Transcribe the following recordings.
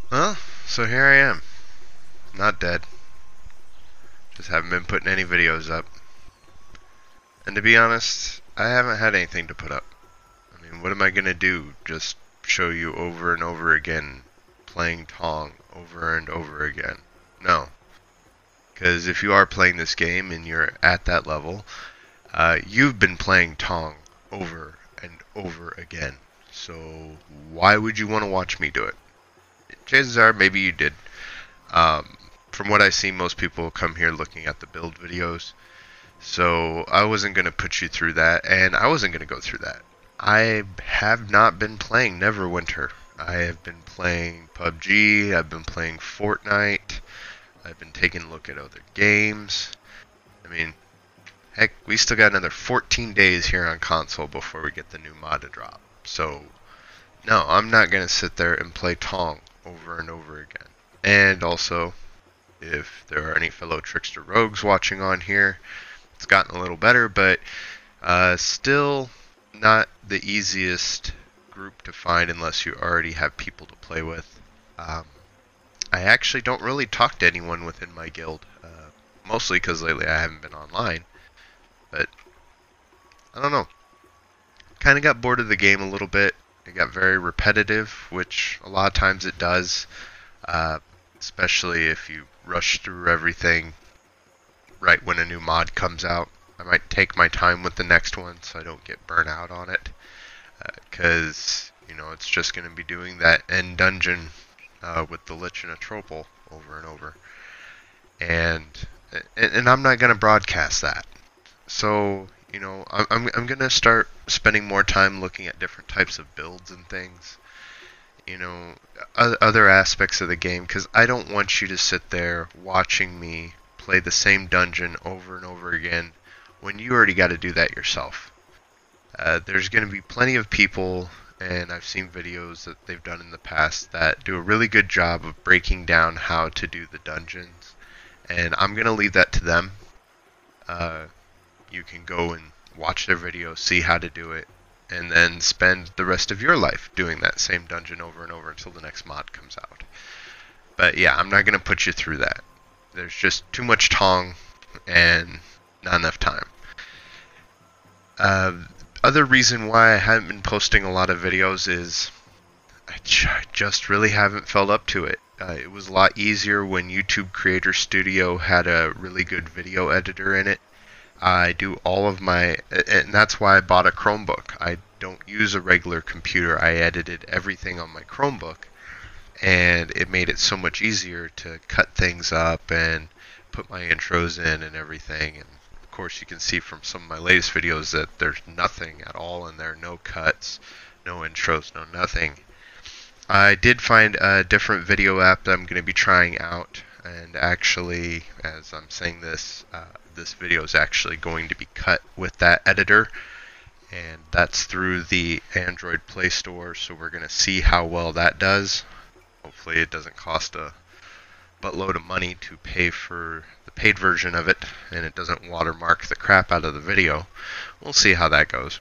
Well, so here I am. Not dead. Just haven't been putting any videos up. And to be honest, I haven't had anything to put up. I mean, what am I gonna do? Just show you over and over again playing Tong over and over again? No. Because if you are playing this game and you're at that level, you've been playing Tong over and over again. So why would you want to watch me do it? Chances are maybe you did. Um, from what I see, most people come here looking at the build videos. So I wasn't going to put you through that, and I wasn't going to go through that. I have not been playing Neverwinter. I have been playing PUBG, I've been playing Fortnite, I've been taking a look at other games. I mean, heck, we still got another 14 days here on console before we get the new mod to drop. So, no, I'm not going to sit there and play Tong over and over again. And also, if there are any fellow Trickster Rogues watching on here, it's gotten a little better, but still not the easiest group to find unless you already have people to play with. I actually don't really talk to anyone within my guild, mostly because lately I haven't been online, but I don't know. Kind of got bored of the game a little bit. It got very repetitive, which a lot of times it does, especially if you rush through everything right when a new mod comes out. I might take my time with the next one so I don't get burnt out on it, because it's just going to be doing that end dungeon with the Lich and a Tropal over and over, and I'm not going to broadcast that. So I'm going to start spending more time looking at different types of builds and things, other aspects of the game, because I don't want you to sit there watching me play the same dungeon over and over again when you already got to do that yourself. There's going to be plenty of people, and I've seen videos that they've done in the past that do a really good job of breaking down how to do the dungeons, and I'm going to leave that to them. You can go and watch their video, see how to do it, and then spend the rest of your life doing that same dungeon over and over until the next mod comes out. But yeah, I'm not going to put you through that. There's just too much Tong and not enough time. Other reason why I haven't been posting a lot of videos is I just really haven't felt up to it. It was a lot easier when YouTube Creator Studio had a really good video editor in it. I do all of my, and that's why I bought a Chromebook. I don't use a regular computer. I edited everything on my Chromebook, and it made it so much easier to cut things up and put my intros in and everything. And of course, you can see from some of my latest videos that there's nothing at all in there, no cuts, no intros, no nothing. I did find a different video app that I'm going to be trying out, and actually, as I'm saying this, this video is actually going to be cut with that editor, and that's through the Android Play Store, so we're going to see how well that does. Hopefully it doesn't cost a buttload of money to pay for the paid version of it, and it doesn't watermark the crap out of the video. We'll see how that goes.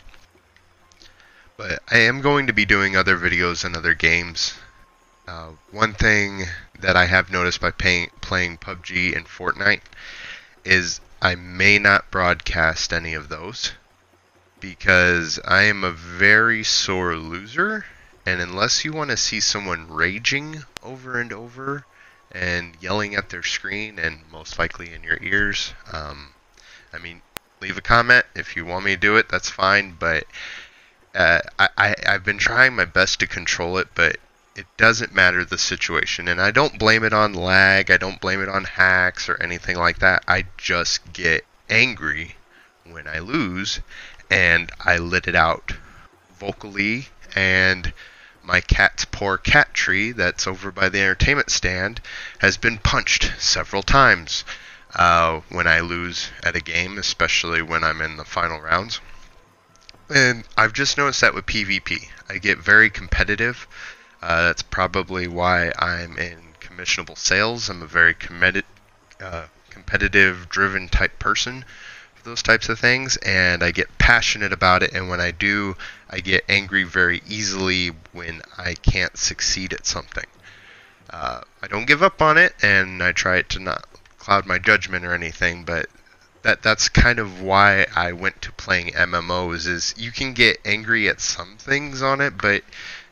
But I am going to be doing other videos and other games. One thing that I have noticed by playing PUBG and Fortnite is I may not broadcast any of those because I am a very sore loser, and unless you want to see someone raging over and over and yelling at their screen and most likely in your ears, I mean, leave a comment if you want me to do it, that's fine, but I've been trying my best to control it, but it doesn't matter the situation, and I don't blame it on lag, I don't blame it on hacks or anything like that. I just get angry when I lose, and I let it out vocally, and my cat's poor cat tree that's over by the entertainment stand has been punched several times when I lose at a game, especially when I'm in the final rounds. And I've just noticed that with PvP. I get very competitive. That's probably why I'm in commissionable sales. I'm a very competitive, driven type person for those types of things, and I get passionate about it, and when I do, I get angry very easily when I can't succeed at something. I don't give up on it, and I try to not cloud my judgment or anything, but that's kind of why I went to playing MMOs. Is you can get angry at some things on it, but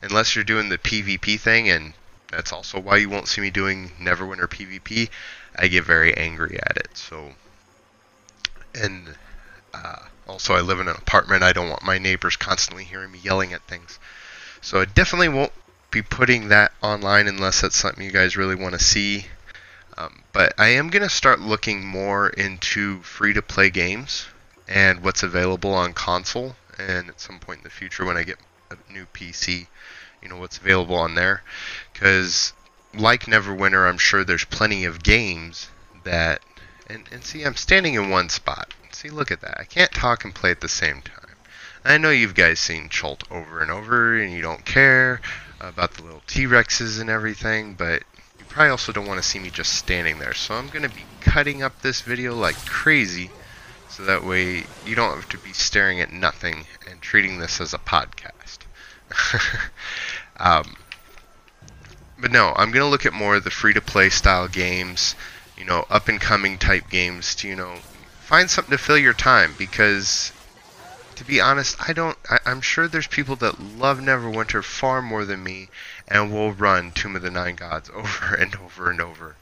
unless you're doing the PvP thing, and that's also why you won't see me doing Neverwinter PvP, I get very angry at it. So, and also I live in an apartment. I don't want my neighbors constantly hearing me yelling at things. So I definitely won't be putting that online unless that's something you guys really want to see. But I am going to start looking more into free-to-play games and what's available on console. And at some point in the future when I get a new PC, what's available on there. Because like Neverwinter, I'm sure there's plenty of games that... And see, I'm standing in one spot. See, look at that. I can't talk and play at the same time. I know you've guys seen Chult over and over, and you don't care about the little T-Rexes and everything, but you probably also don't want to see me just standing there. So I'm going to be cutting up this video like crazy, so that way you don't have to be staring at nothing and treating this as a podcast. But no, I'm going to look at more of the free-to-play style games, up-and-coming type games to, find something to fill your time, because to be honest, I'm sure there's people that love Neverwinter far more than me and will run Tomb of the Nine Gods over and over and over.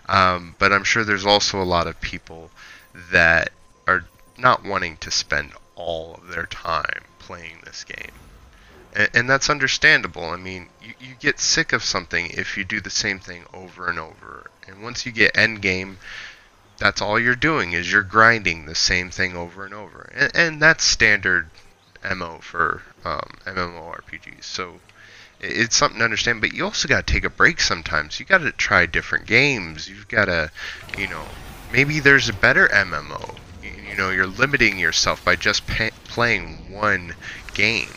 But I'm sure there's also a lot of people that are not wanting to spend all of their time playing this game. And that's understandable. I mean, you get sick of something if you do the same thing over and over. And once you get endgame, that's all you're doing is you're grinding the same thing over and over. And that's standard MO for MMORPGs. So it's something to understand, but you also got to take a break sometimes. You got to try different games. You've got to, maybe there's a better MMO. You're limiting yourself by just playing one game.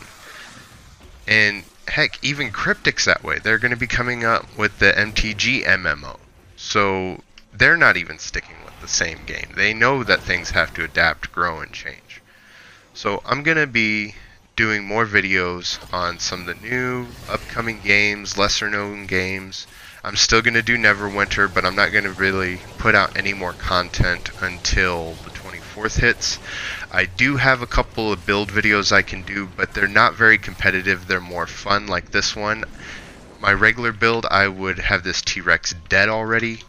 And heck, even Cryptic's that way. They're going to be coming up with the MTG MMO. So they're not even sticking with the same game. They know that things have to adapt, grow, and change. So I'm going to be doing more videos on some of the new upcoming games, lesser known games. I'm still going to do Neverwinter, but I'm not going to really put out any more content until the 24th hits. I do have a couple of build videos I can do, but they're not very competitive. They're more fun, like this one. My regular build, I would have this T-Rex dead already.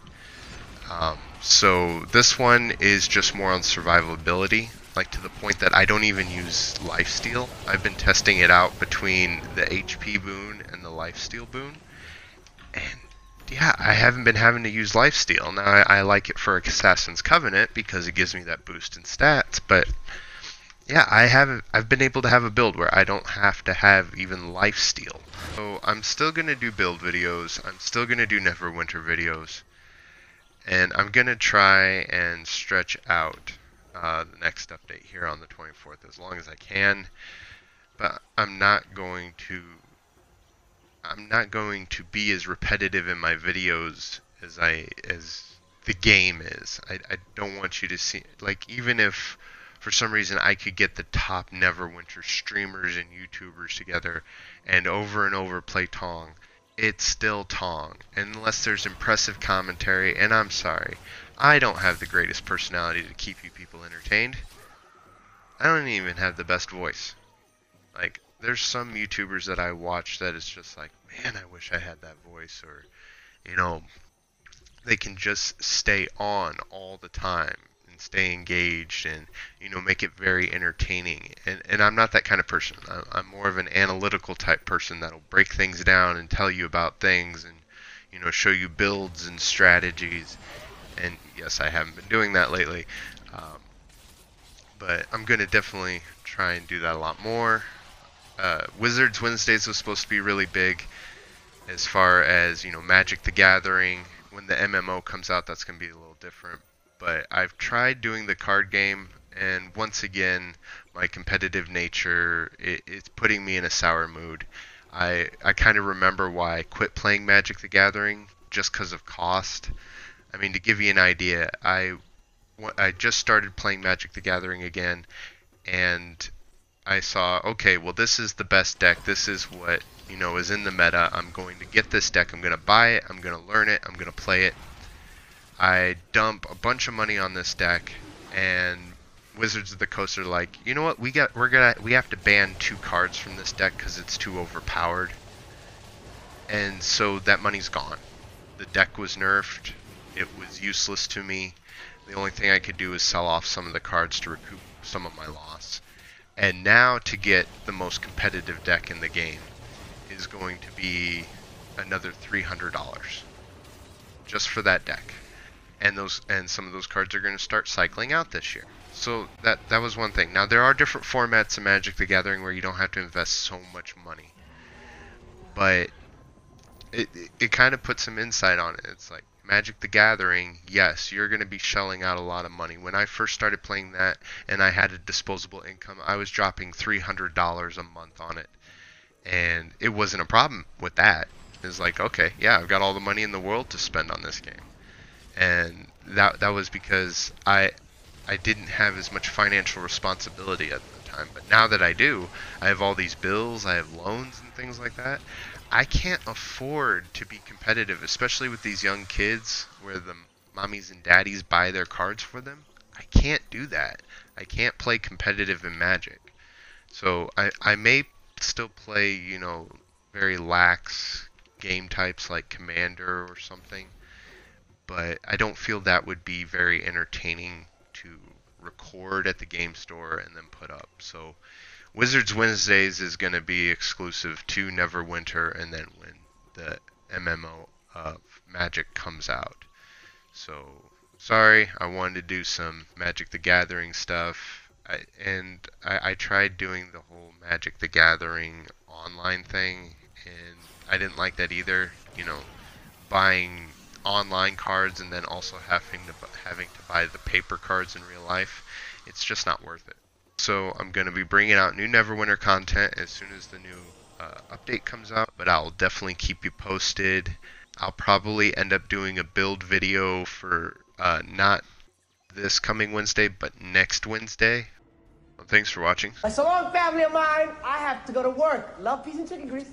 So this one is just more on survivability, like to the point that I don't even use lifesteal. I've been testing it out between the HP boon and the lifesteal boon, and yeah, I haven't been having to use lifesteal. Now I like it for Assassin's Covenant because it gives me that boost in stats, but yeah, I've been able to have a build where I don't have to have even lifesteal. So I'm still gonna do build videos. I'm still gonna do Neverwinter videos. And I'm going to try and stretch out the next update here on the 24th as long as I can. But I'm not going to be as repetitive in my videos as the game is. I don't want you to see, like, even if for some reason I could get the top Neverwinter streamers and YouTubers together and over play Tong, it's still Tong, unless there's impressive commentary, and I'm sorry, I don't have the greatest personality to keep you people entertained. I don't even have the best voice. Like, there's some YouTubers that I watch that is just like, man, I wish I had that voice, or, they can just stay on all the time and stay engaged and, make it very entertaining. And I'm not that kind of person. I'm more of an analytical type person that'll break things down and tell you about things and, show you builds and strategies. And yes, I haven't been doing that lately. But I'm going to definitely try and do that a lot more. Wizards Wednesdays was supposed to be really big as far as, Magic the Gathering. When the MMO comes out, that's going to be a little different. But I've tried doing the card game, and once again, my competitive nature, it's putting me in a sour mood. I kind of remember why I quit playing Magic the Gathering, just because of cost. I mean, to give you an idea, I just started playing Magic the Gathering again, and I saw, okay, well, this is the best deck. This is what, is in the meta. I'm going to get this deck. I'm going to buy it. I'm going to learn it. I'm going to play it. I dump a bunch of money on this deck, and Wizards of the Coast are like, you know what? We have to ban 2 cards from this deck because it's too overpowered. And so that money's gone. The deck was nerfed. It was useless to me. The only thing I could do is sell off some of the cards to recoup some of my loss. And now to get the most competitive deck in the game is going to be another $300 just for that deck. And some of those cards are going to start cycling out this year. So that was one thing. Now there are different formats in Magic the Gathering where you don't have to invest so much money. But it kind of puts some insight on it. It's like Magic the Gathering, yes, you're going to be shelling out a lot of money. When I first started playing that and I had a disposable income, I was dropping $300 a month on it. And it wasn't a problem with that. It was like, okay, yeah, I've got all the money in the world to spend on this game. And that was because I didn't have as much financial responsibility at the time. But now that I do, I have all these bills, I have loans and things like that. I can't afford to be competitive, especially with these young kids where the mommies and daddies buy their cards for them. I can't do that. I can't play competitive in Magic. So I may still play, very lax game types like Commander or something, but I don't feel that would be very entertaining to record at the game store and then put up. So Wizards Wednesdays is going to be exclusive to Neverwinter and then when the MMO of Magic comes out. So, sorry, I wanted to do some Magic the Gathering stuff. I tried doing the whole Magic the Gathering online thing, and I didn't like that either. Buying online cards and then also having to buy the paper cards in real life. It's just not worth it. So I'm going to be bringing out new Neverwinter content as soon as the new update comes out, but I'll definitely keep you posted. I'll probably end up doing a build video for not this coming Wednesday, but next Wednesday. Well, thanks for watching. So long, family of mine. I have to go to work. Love, peace, and chicken grease.